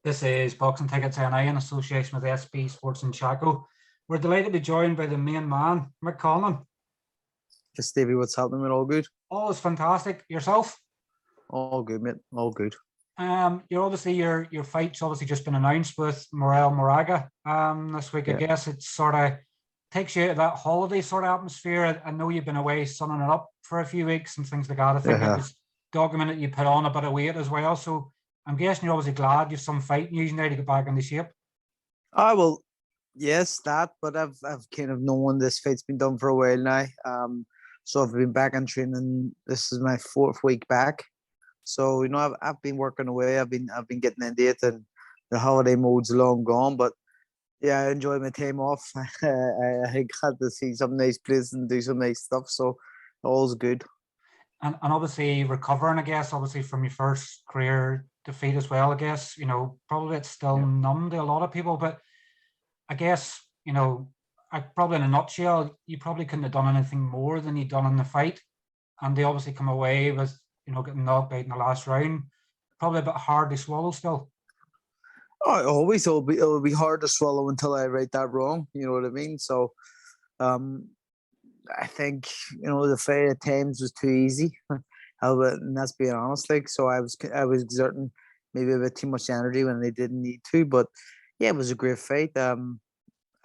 This is Boxing Tickets NI in association with SB Sports Chaco. We're delighted to be joined by the main man, Conlan. Hey Stevie, what's happening, mate? All good? All is fantastic. Yourself? All good, mate. All good. You're obviously your fight's obviously just been announced with Morel Moraga this week. I guess it sort of takes you out of that holiday sort of atmosphere. I know you've been away sunning it up for a few weeks and things like that. I think it was documented you put on a bit of weight as well. So I'm guessing you're obviously glad you've some fight news now to get back into shape. Well, yes, that. But I've kind of known this fight's been done for a while now. So I've been back in training. This is my 4th week back. So I've been working away. I've been getting into it, and the holiday mode's long gone. But yeah, I enjoy my time off. I got to see some nice places and do some nice stuff. So all's good. And obviously recovering, I guess, obviously from your first career defeat as well. I guess probably it's still numb to a lot of people, but I guess I probably in a nutshell, you probably couldn't have done anything more than you'd done in the fight, and they obviously come away with getting knocked out in the last round. Probably a bit hard to swallow still. Oh, it'll be hard to swallow until I right that wrong. You know what I mean? So, I think the fight at times was too easy. And that's being honest. So I was exerting maybe a bit too much energy when they didn't need to. But yeah, it was a great fight. A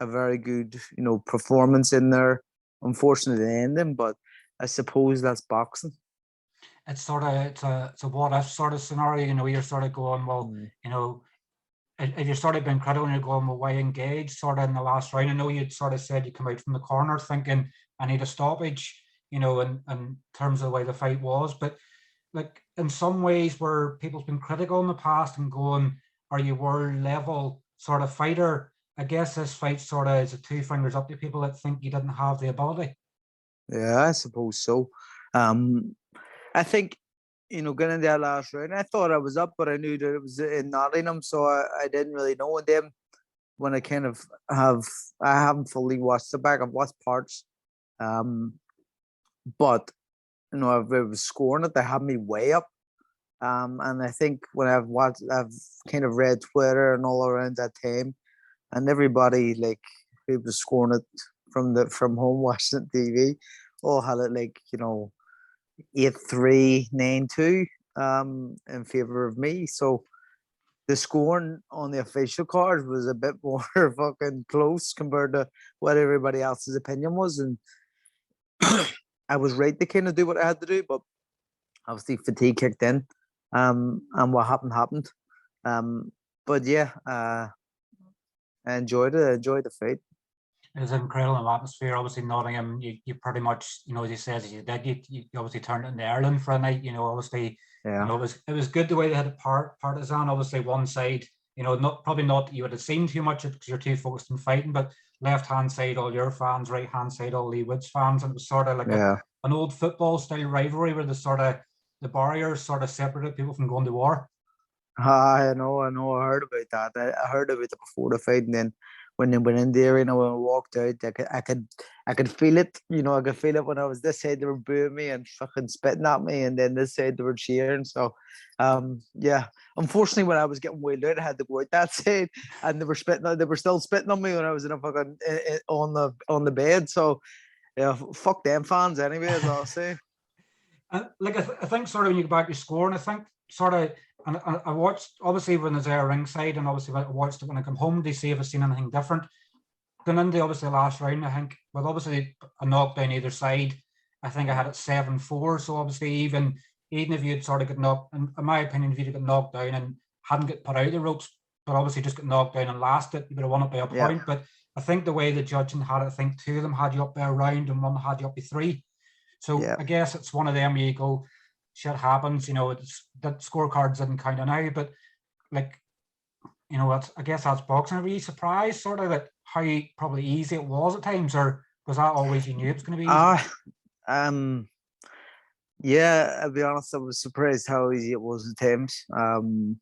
very good performance in there. Unfortunately, the ending, but I suppose that's boxing. It's sort of it's a what if sort of scenario. You're sort of going, well, if you're sort of being critical and you're going, well, why engage sort of in the last round? I know you'd sort of said you come out from the corner thinking I need a stoppage, in terms of the way the fight was. But like in some ways where people's been critical in the past and going, are you world level sort of fighter? I guess this fight sort of is a 2 fingers up to people that think you didn't have the ability. Yeah, I suppose so. I think, getting in that last round, I thought I was up, but I knew that it was in Nottingham, so I didn't really know. And then when I haven't fully watched it back. I've watched parts, but I was scoring it. They had me way up, and I think when I've kind of read Twitter and all around that time, and everybody who was scoring it from home watching it TV, all had it 8-3, 9-2 in favor of me. So the scoring on the official card was a bit more fucking close compared to what everybody else's opinion was, and I was right to kind of do what I had to do, but obviously fatigue kicked in, and what happened. But yeah, I enjoyed it. I enjoyed the fight. It was an incredible atmosphere. Obviously, Nottingham, you pretty much, as you said, as you did, you obviously turned it into Ireland for a night. Obviously, it was good the way they had it partisan. Obviously, one side, probably not you would have seen too much because you're too focused on fighting, but left hand side, all your fans, right hand side, all Lee Woods fans, and it was sort of like an old football style rivalry where the barriers sort of separated people from going to war. I know. I heard about that. I heard about it before the fight, and then when they went in there, when I walked out, I could feel it. I could feel it when I was this side. They were booing me and fucking spitting at me, and then this side they were cheering. So, yeah. Unfortunately, when I was getting wheeled out, I had to go out that side, and they were spitting. They were still spitting on me when I was in a fucking on the bed. So, yeah, fuck them fans anyway, as I'll say. I think sort of when you go back to scoring, I think sort of, and I watched obviously when I was there ringside, and obviously I watched it when I come home to see if I've seen anything different. Going into obviously the last round, I think, with obviously a knockdown either side, I think I had it 7-4. So obviously even if you'd sort of got knocked, in my opinion, if you'd got knocked down and hadn't got put out of the ropes, but obviously just got knocked down and lasted, you would have won it by a point. But I think the way the judging had it, I think 2 of them had you up by a round and 1 had you up by 3. So I guess it's one of them where you go, shit happens, it's that scorecards didn't count on now, but I guess that's boxing. Are you surprised sort of that how probably easy it was at times, or was that always you knew it was going to be easy? Yeah, I'll be honest, I was surprised how easy it was at times. And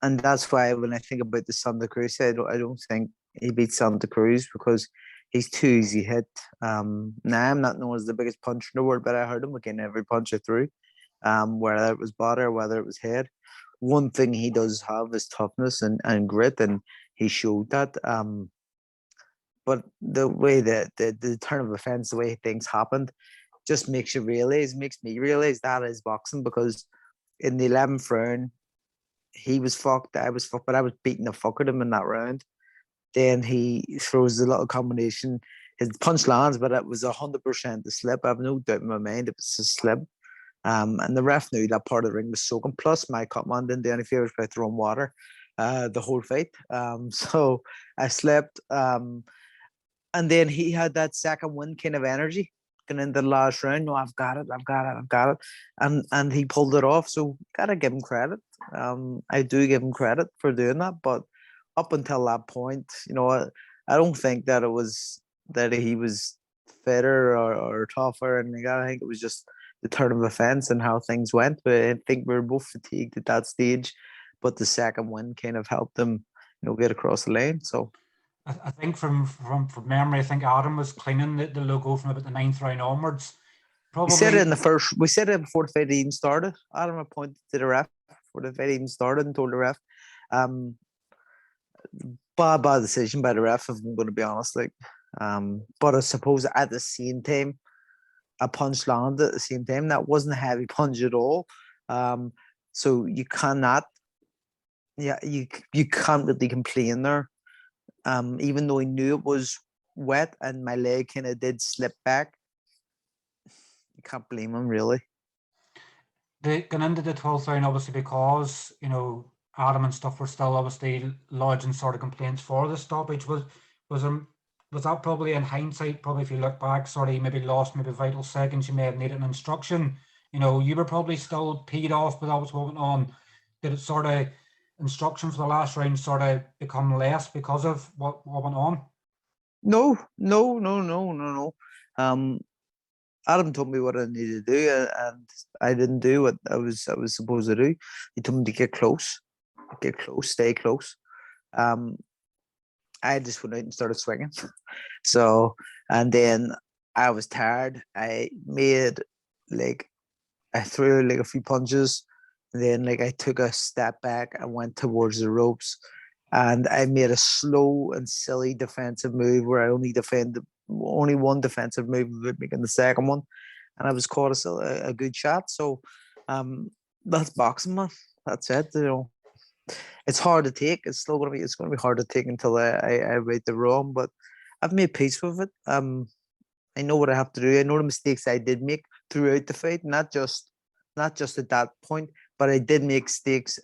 that's why when I think about the Santa Cruz, I don't think he beat Santa Cruz because he's too easy hit. Now I'm not known as the biggest puncher in the world, but I heard him again every punch I threw, whether it was body or whether it was head. one thing he does have is toughness and grit, and he showed that. But the way the turn of events, the way things happened, just makes me realize that is boxing, because in the 11th round, he was fucked, I was fucked, but I was beating the fuck out of him in that round. Then he throws a little combination. His punch lands, but it was 100% a slip. I have no doubt in my mind it was a slip. And the ref knew that part of the ring was soaking. Plus, my cut man didn't do any favors by throwing water the whole fight. So I slept. And then he had that second win kind of energy going into the last round. No, I've got it, I've got it, I've got it. And he pulled it off. So gotta give him credit. I do give him credit for doing that. But up until that point, I don't think that it was that he was fitter or tougher, and I think it was just the turn of events and how things went. But I think we were both fatigued at that stage. But the second win kind of helped them, get across the lane. So I think from memory, I think Adam was cleaning the logo from about the 9th round onwards. we said it in Probably the first. We said it before the fight even started. Adam pointed to the ref before the fight even started and told the ref, bad decision by the ref, if I'm going to be honest. But I suppose at the same time, a punch landed at the same time. That wasn't a heavy punch at all. So you cannot, you can't really complain there. Even though he knew it was wet and my leg kind of did slip back, you can't blame him really. They got into the 12th round, obviously, because Adam and stuff were still obviously lodging sort of complaints for the stoppage. Was that probably in hindsight, probably if you look back, sort of maybe lost maybe vital seconds, you may have needed an instruction. You were probably still peed off with what was going on. Did it sort of instruction for the last round sort of become less because of what went on? No. Adam told me what I needed to do, and I didn't do what I was supposed to do. He told me to get close, stay close. I just went out and started swinging. So, and then I was tired. I threw a few punches, and then I took a step back and went towards the ropes, and I made a slow and silly defensive move where I only one defensive move without making the second one, and I was caught a good shot. So, that's boxing, man. That's it. It's hard to take. It's going to be hard to take until I right the wrong. But I've made peace with it. I know what I have to do. I know the mistakes I did make throughout the fight, not just at that point, but I did make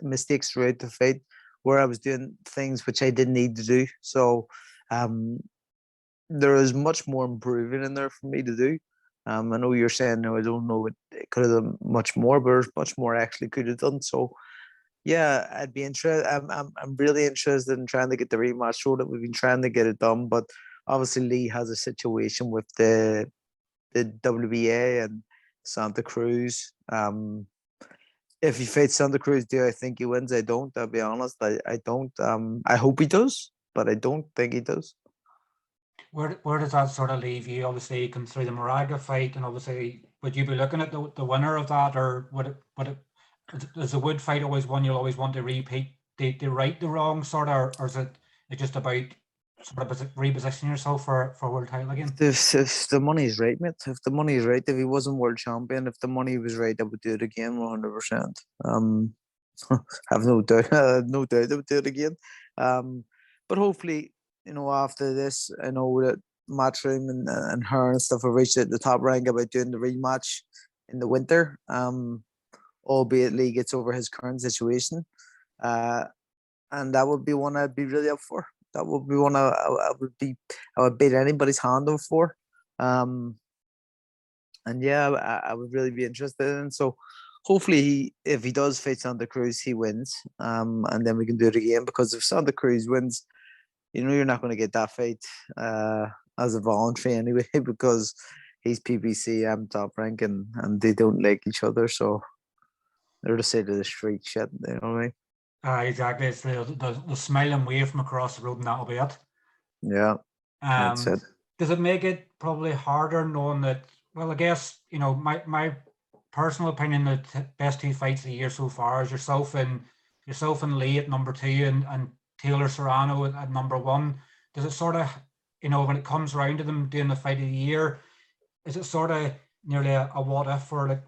mistakes throughout the fight where I was doing things which I didn't need to do. So, there is much more improving in there for me to do. I know you're saying, no, I don't know, it could have done much more, but there's much more I actually could have done. So, yeah, I'd be interested. I'm really interested in trying to get the rematch show that we've been trying to get it done, but obviously Lee has a situation with the WBA and Santa Cruz. If he fights Santa Cruz, do I think he wins? I don't. I'll be honest. I don't. I hope he does, but I don't think he does. Where does that sort of leave you? Obviously, you come through the Moraga fight, and obviously, would you be looking at the winner of that, or would it is the Wood fight always one you'll always want to repeat the right the wrong sort of, or is it just about sort of repositioning yourself for world title again? If the money's right, mate. If the money's right, if he wasn't world champion, if the money was right, I would do it again, 100%. Have no doubt, no doubt I would do it again. But hopefully, after this, I know that Matchroom and her and stuff have reached the top rank about doing the rematch in the winter. Albeit Lee gets over his current situation. And that would be one I'd be really up for. That would be one I would beat anybody's hand up for. And yeah, I would really be interested in. So hopefully if he does fight Santa Cruz, he wins. And then we can do it again, because if Santa Cruz wins, you're not going to get that fight as a voluntary anyway, because he's PBC, I'm top rank, and they don't like each other. So they're the side of the street shit, you know what I mean? Exactly. It's the smile and wave from across the road, and that'll be it. Yeah, that's it. Does it make it probably harder knowing that? Well, I guess my personal opinion, the best two fights of the year so far is yourself and yourself and Lee at number 2 and Taylor Serrano at number 1, does it sort of, when it comes around to them doing the fight of the year, is it sort of nearly a what if, or like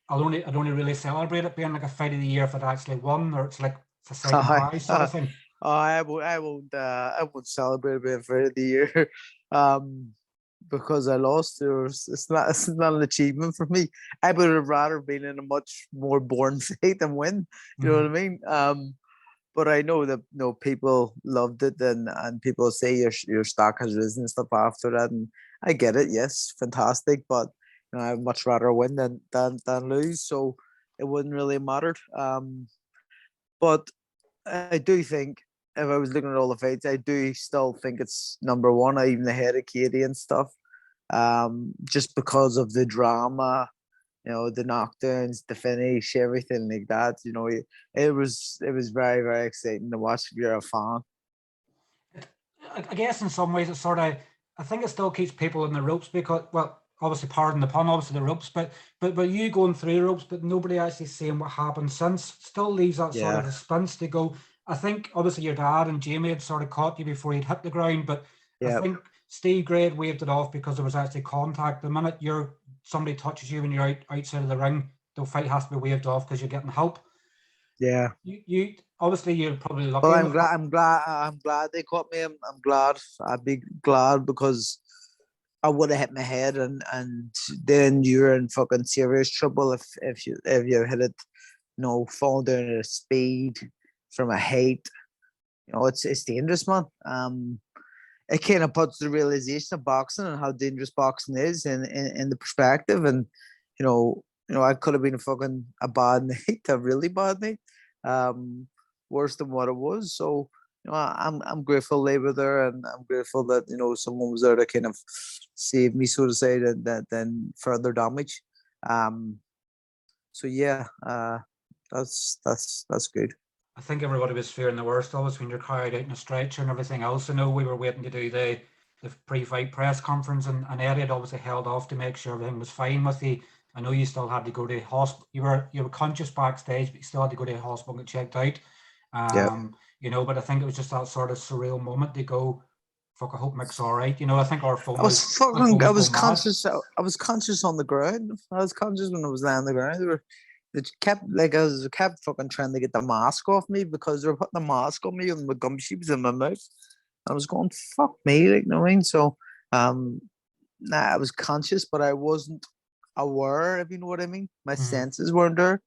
I'd only really celebrate it being like a fight of the year if it actually won, or it's like it's a second prize sort of thing? I won't celebrate being fight of the year, because I lost. It's not an achievement for me. I would have rather been in a much more boring fight than win. You know what I mean? But I know that people loved it, and people say your stock has risen and stuff after that, and I get it. Yes, fantastic, but I'd much rather win than lose, so it wouldn't really matter. But I do think if I was looking at all the fights, I do still think it's number 1, even ahead of Katie and stuff. Just because of the drama, the knockdowns, the finish, everything like that. It was very, very exciting to watch if you're a fan. I guess in some ways it's I think it still keeps people in the ropes because, well, obviously, pardon the pun, obviously the ropes, but you going through the ropes, but nobody actually seeing what happened since, still leaves that sort of suspense to go. I think obviously your dad and Jamie had sort of caught you before you'd hit the ground, but I think Steve Gray had waved it off because there was actually contact. The minute somebody touches you when you're outside of the ring, the fight has to be waved off because you're getting help. Yeah. You obviously you're probably lucky. Well, I'm glad they caught me. I'm glad. I'd be glad because I would have hit my head, and then you're in fucking serious trouble if you hit it, fall down at a speed from a height. It's dangerous, man. It kind of puts the realization of boxing and how dangerous boxing is in the perspective, and I could have been a bad night, a really bad night, worse than what it was. So I'm grateful they were there, and I'm grateful that someone was there to kind of save me, so to say, than further damage. So yeah, that's good. I think everybody was fearing the worst. Always when you're carried out in a stretcher and everything else. I know we were waiting to do the pre-fight press conference, and Eddie had obviously held off to make sure everything was fine with you. I know you still had to go to hospital. You were conscious backstage, but you still had to go to the hospital and get checked out. But I think it was just that sort of surreal moment to go, fuck, I hope Mick's all right. I think our phone I was conscious. I was conscious on the ground. I was conscious when I was laying on the ground. They kept fucking trying to get the mask off me because they were putting the mask on me and my gum sheet was in my mouth. I was going, fuck me, like, you know what I mean? So, I was conscious, but I wasn't aware, if you know what I mean. My senses weren't there.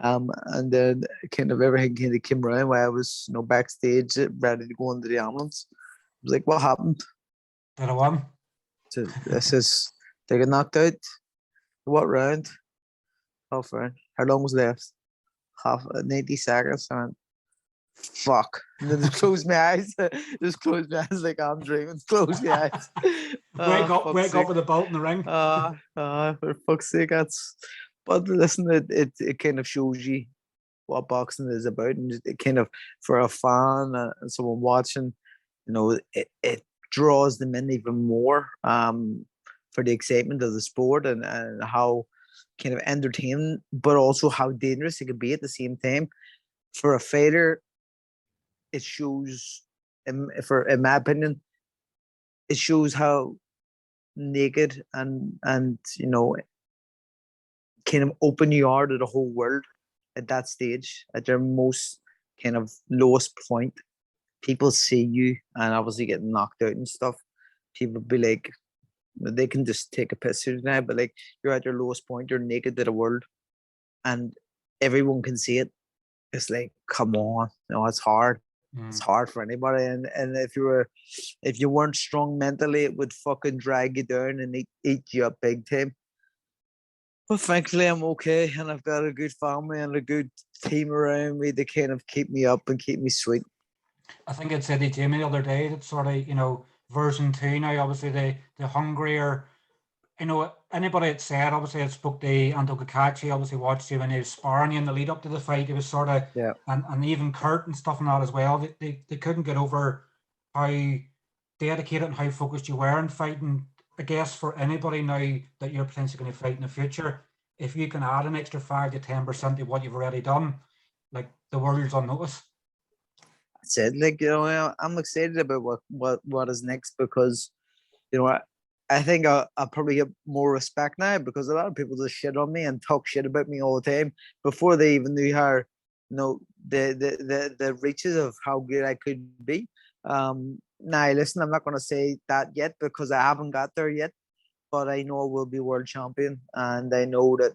And then kind of everything kind of came around while I was, backstage, ready to go into the ambulance. I was like, what happened? Did I win? So this is, they got knocked out. What round? Half round. How long was left? 90 seconds. And fuck. And then just close my eyes. Just close my eyes like I'm dreaming. Close my eyes. wake up with a belt in the ring. For fuck's sake, but listen, it kind of shows you what boxing is about, and it kind of, for a fan and someone watching, it draws them in even more for the excitement of the sport and how kind of entertaining, but also how dangerous it can be at the same time. For a fighter, it shows, in my opinion, it shows how naked and kind of open you are to the whole world at that stage, at their most kind of lowest point. People see you and obviously getting knocked out and stuff. People be like, they can just take a piss of you now, but like, you're at your lowest point, you're naked to the world, and everyone can see it. It's like, come on, it's hard. It's hard for anybody, and if you weren't strong mentally, it would fucking drag you down and eat you up big time. But thankfully, I'm okay, and I've got a good family and a good team around me to kind of keep me up and keep me sweet. I think I'd said to Jamie the other day that sort of, version 2 now, obviously the hungrier, anybody had said, obviously I spoke to Anto Kakachi, obviously watched you when he was sparring you in the lead up to the fight. It was sort of, and even Kurt and stuff and that as well. They couldn't get over how dedicated and how focused you were in fighting. I guess for anybody now that you're potentially going to fight in the future, if you can add an extra 5 to 10% to what you've already done, like the world's on notice. Said like I'm excited about what is next because I think I'll probably get more respect now because a lot of people just shit on me and talk shit about me all the time before they even knew how the reaches of how good I could be. Now listen, I'm not going to say that yet because I haven't got there yet, but I know I will be world champion and I know that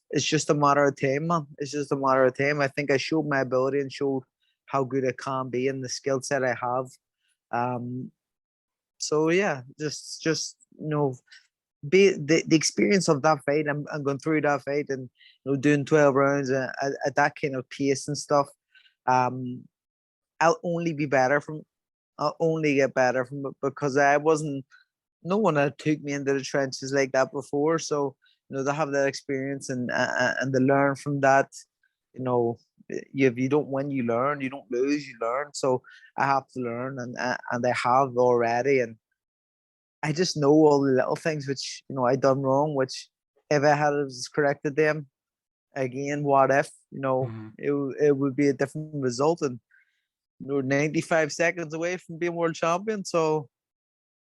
it's just a matter of time, man. It's just a matter of time. I think I showed my ability and showed how good I can be and the skill set I have. Um, so yeah, just be the experience of that fight. I'm going through that fight and doing 12 rounds at that kind of pace and stuff. Um, I'll only be better from. I'll only get better from it because I wasn't. No one had took me into the trenches like that before. So to have that experience and to learn from that. If you don't win, you learn. You don't lose, you learn. So I have to learn, and I have already, and I just know all the little things which I done wrong. Which if I had corrected them again, what if it would be a different result, and 95 seconds away from being world champion. So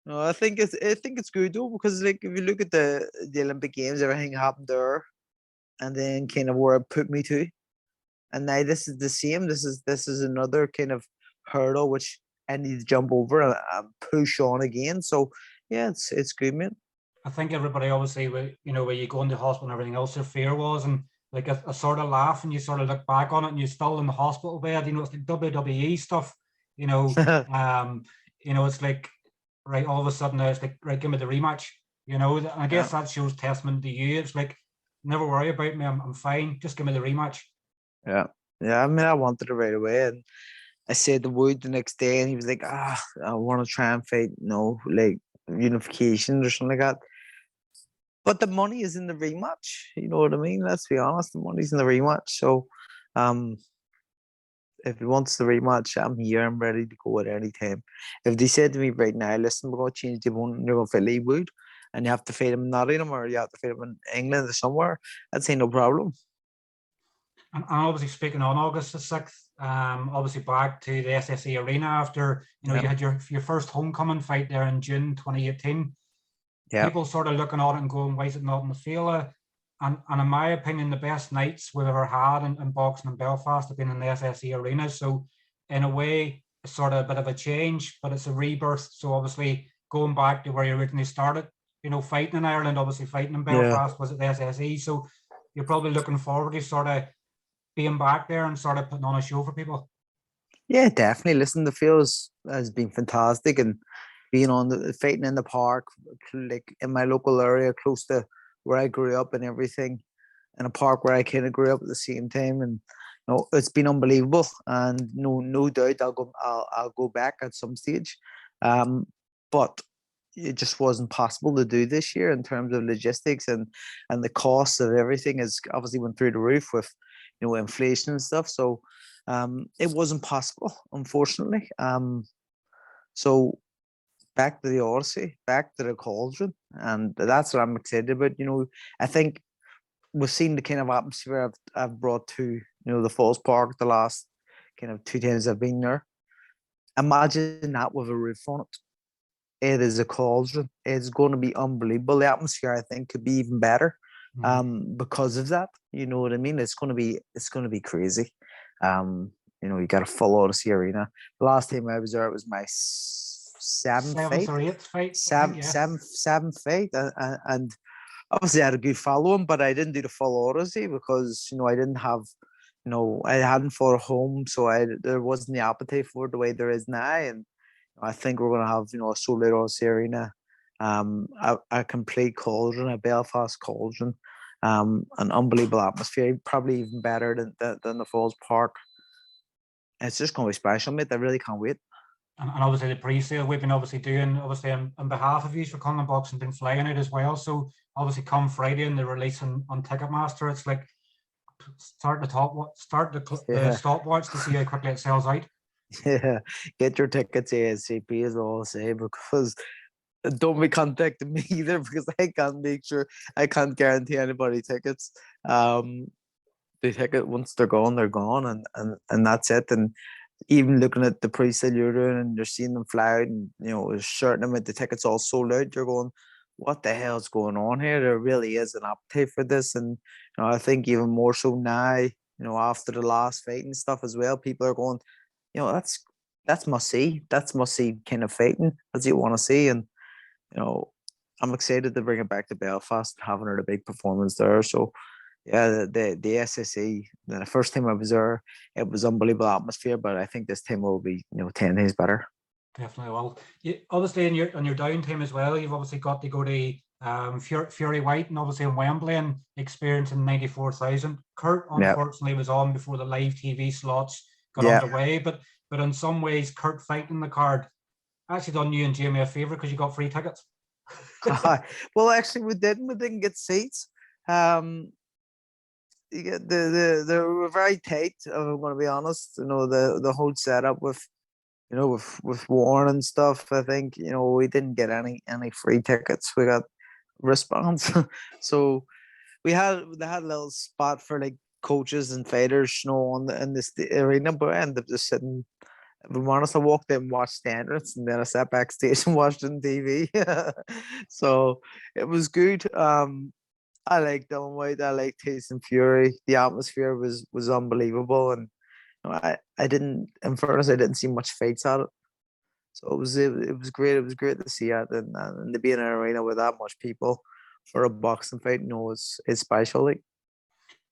I think it's good though because like if you look at the Olympic Games, everything happened there, and then kind of where it put me to. And now this is the same. This is another kind of hurdle which I need to jump over and push on again. So yeah, it's good, man. I think everybody obviously, where you go into hospital and everything else, their fear was, and like a sort of laugh, and you sort of look back on it, and you're still in the hospital bed. It's like WWE stuff. You know, um, it's like right all of a sudden it's like right, give me the rematch. And I guess Yeah, that shows testament to you. It's like never worry about me. I'm fine. Just give me the rematch. yeah, yeah. I mean, I wanted it right away, and I said the word the next day, and he was like, I want to try and fight, like unification or something like that. But the money is in the rematch. You know what I mean? Let's be honest, the money's in the rematch. So, um, if he wants the rematch, I'm here. I'm ready to go at any time. If they said to me right now, listen, we're going to change the opponent, you're going to fight Lee Wood, and you have to fight him in Nottingham or you have to fight him in England or somewhere, I'd say no problem. And obviously speaking on August the 6th, obviously back to the SSE Arena after, Yeah, you had your first homecoming fight there in June 2018. yeah, People sort of looking at it and going, why is it not in the Fela? And in my opinion, the best nights we've ever had in boxing in Belfast have been in the SSE Arena. So in a way, it's sort of a bit of a change, but it's a rebirth. So obviously going back to where you originally started, fighting in Ireland, obviously fighting in yeah. Belfast was at the SSE. So you're probably looking forward to sort of being back there and sort of putting on a show for people. Yeah, definitely. Listen, the field has been fantastic, and being on the fighting in the park, like in my local area, close to where I grew up and everything, in a park where I kind of grew up at the same time, and it's been unbelievable. And no doubt I'll go back at some stage, but it just wasn't possible to do this year in terms of logistics and the cost of everything has obviously went through the roof with inflation and stuff. So it wasn't possible, unfortunately. So back to the Odyssey, back to the Cauldron, and that's what I'm excited about. I think we've seen the kind of atmosphere I've brought to the Falls Park the last kind of 2 times I've been there. Imagine that with a roof on it. It is a cauldron. It's going to be unbelievable. The atmosphere, I think, could be even better, Mm-hmm. because of that. You know what I mean? It's going to be crazy. You got a full Odyssey arena. The last time I was there, it was my seventh Seventh fight, or eighth fight, I think, yeah. seventh fight, and obviously I had a good following, but I didn't do the full Odyssey because I didn't have, I hadn't fought at home, so there wasn't the appetite for it the way there is now, and I think we're gonna have a sold out Odyssey arena, a complete cauldron, a Belfast cauldron, an unbelievable atmosphere, probably even better than the Falls Park. It's just gonna be special, mate. I really can't wait. And obviously the pre-sale we've been obviously doing obviously on behalf of you for Conlan Boxing been flying it as well. So obviously come Friday and the release on Ticketmaster, it's like start the Yeah. stopwatch to see how quickly it sells out. Yeah, get your tickets ASAP is all I'll say because don't be contacting me either because I can't guarantee anybody tickets. they take it once they're gone, and that's it. And even looking at the pre-sale you're doing, and you're seeing them fly out, and a certain amount of tickets all sold out. You're going, what the hell's going on here? There really is an appetite for this, and I think even more so now. After the last fight and stuff as well, people are going, that's must see. That's must see kind of fighting as you want to see, and you know, I'm excited to bring it back to Belfast, having her a big performance there. So yeah, the SSE. The first time I was there, it was unbelievable atmosphere, but I think this time will be 10 times better. Definitely. Well, obviously in your downtime as well, you've obviously got to go to Fury White, and obviously in Wembley, and experiencing 94,000. Kurt unfortunately was on before the live TV slots got underway, but in some ways, Kurt fighting the card actually done you and Jamie a favour because you got free tickets. Well, actually, we didn't get seats. They were very tight. I'm going to be honest. The whole setup with with Warren and stuff. I think we didn't get any free tickets. We got wristbands. So they had a little spot for like coaches and fighters, in this arena, but I ended up just sitting. If I'm honest, I walked in and watched the entrance, and then I sat backstage and watched it on TV. So it was good. I like Dylan White. I like Tyson Fury. The atmosphere was unbelievable, and I didn't. In fairness, I didn't see much fights at it. So it was great. It was great to see it, and to be in an arena with that much people for a boxing fight, it's special. Like.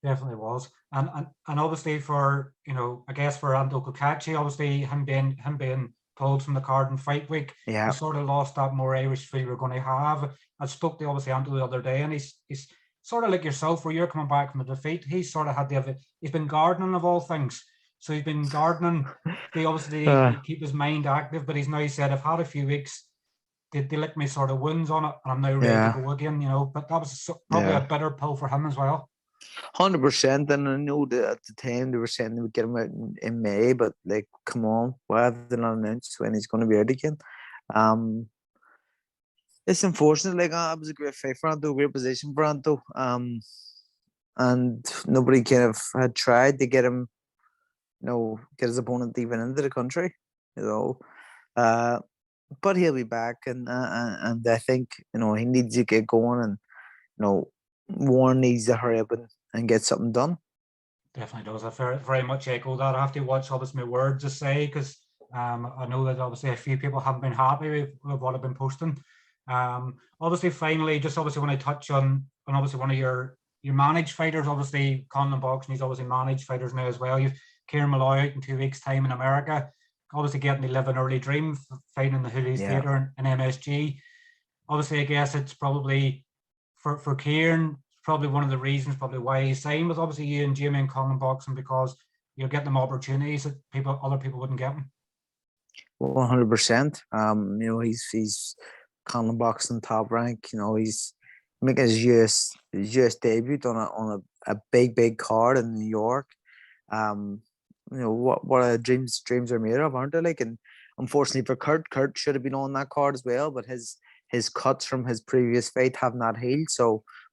Definitely was, and obviously for I guess for Anto Kokachi, obviously him being pulled from the card in fight week, Yeah, he sort of lost that more Irish feel we're going to have. I spoke to obviously Anto the other day, and he's sort of like yourself, where you're coming back from a defeat. He's sort of had he's been gardening of all things, so he's been gardening to obviously keep his mind active. But he's now said, I've had a few weeks. They lick me sort of wounds on it, and I'm now ready to go again. But that was probably a bitter pill for him as well. 100%, and I know that at the time they were saying they would get him out in May, but like, come on, why have they not announced when he's going to be out again? It's unfortunate. Like, it was a great fight for Anto, a great position for Anto, and nobody kind of had tried to get him, get his opponent even into the country, but he'll be back, and I think he needs to get going, and Warren needs to hurry up and get something done. Definitely does. I very much echo that. I have to watch obviously my words to say, because I know that obviously a few people haven't been happy with what I've been posting. Obviously, finally, just obviously want to touch on obviously one of your managed fighters, obviously Conlan Boxing. He's obviously managed fighters now as well. You've Kieran Malloy out in 2 weeks' time in America, obviously getting to live an early dream, fighting in the Hoolies Theatre in MSG. Obviously, I guess it's probably for Kieran, probably one of the reasons probably why he's signed with obviously you and Jamie and Conlan Boxing, because you're getting them opportunities that other people wouldn't get them. 100%. He's Conlan Boxing top rank. He's making his US debut on a big card in New York. What dreams are made of, aren't they? Like, and unfortunately for Kurt should have been on that card as well, but his cuts from his previous fight have not healed,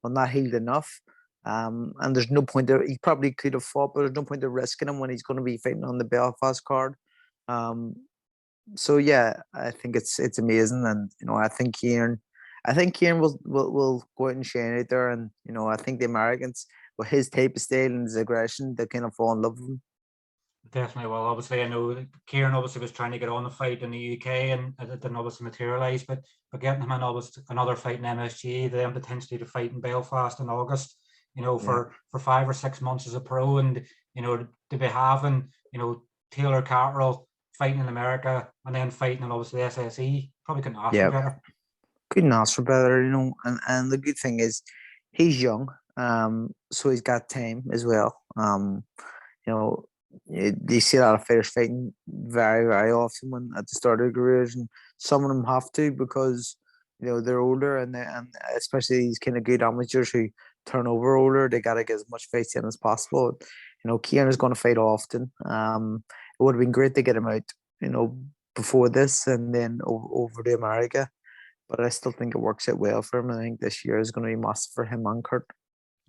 not healed enough. And there's no point there. He probably could have fought, but there's no point of risking him when he's going to be fighting on the Belfast card. So yeah, I think it's amazing, and I think Kieran will go out and shine out there, and I think the Americans, with his type of style and his aggression, they kind of fall in love with him. Definitely. Well, obviously, I know Kieran obviously was trying to get on the fight in the UK, and it didn't obviously materialise. But getting him in another fight in MSG, then potentially to fight in Belfast in August, for 5 or 6 months as a pro, and to be having Taylor Carterall fighting in America and then fighting in obviously the SSE, probably couldn't ask for better. Couldn't ask for better, and the good thing is he's young, so he's got time as well. You see a lot of fighters fighting very, very often when at the start of their careers, and some of them have to because they're older, and especially these kind of good amateurs who turn over older, they got to get as much fights in as possible. Kieran is going to fight often. It would have been great to get him out, before this and then over to America, but I still think it works out well for him. I think this year is going to be massive for him and Kurt.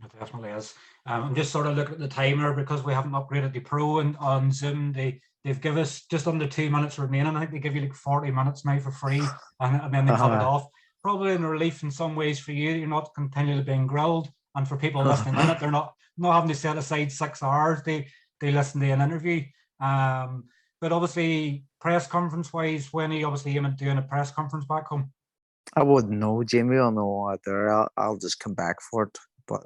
It definitely is. I'm just sort of looking at the timer because we haven't upgraded the Pro and on Zoom. They've given us just under 2 minutes remaining. I think they give you like 40 minutes now for free, and then they cut it off. Probably in relief in some ways for you. You're not continually being grilled, and for people listening in it, they're not having to set aside 6 hours. They listen to an interview. But obviously, press conference wise, when are you obviously aiming at doing a press conference back home? I wouldn't know, Jamie. I'll know what there. I'll just come back for it, but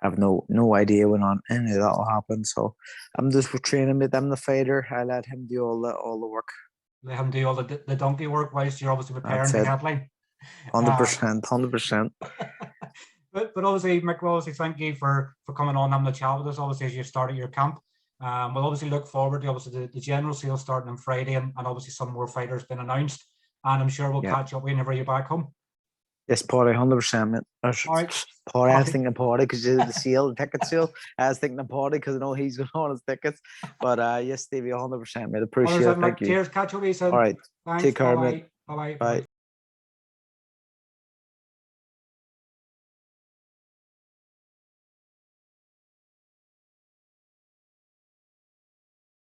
I have no idea when on any of that will happen. So I'm just training with them, the fighter. I let him do all the work. Let him do all the donkey work whilst you're obviously preparing the headline. 100%, 100%. But obviously, Mick, obviously, thank you for coming on, having a chat with us. Obviously, as you started your camp, we'll obviously look forward to obviously the general sale starting on Friday, and obviously some more fighters been announced. And I'm sure we'll catch up whenever you're back home. Yes, Paddy, 100%, mate. All right. Paddy, I was thinking Paddy because the sale, the ticket sale. I was thinking of Paddy because I know he's going on his tickets. But yes, Stevie, 100%, mate. Appreciate it. Thank you. Cheers. Catch you soon. All right. Thanks. Take care, mate. Bye-bye. Bye.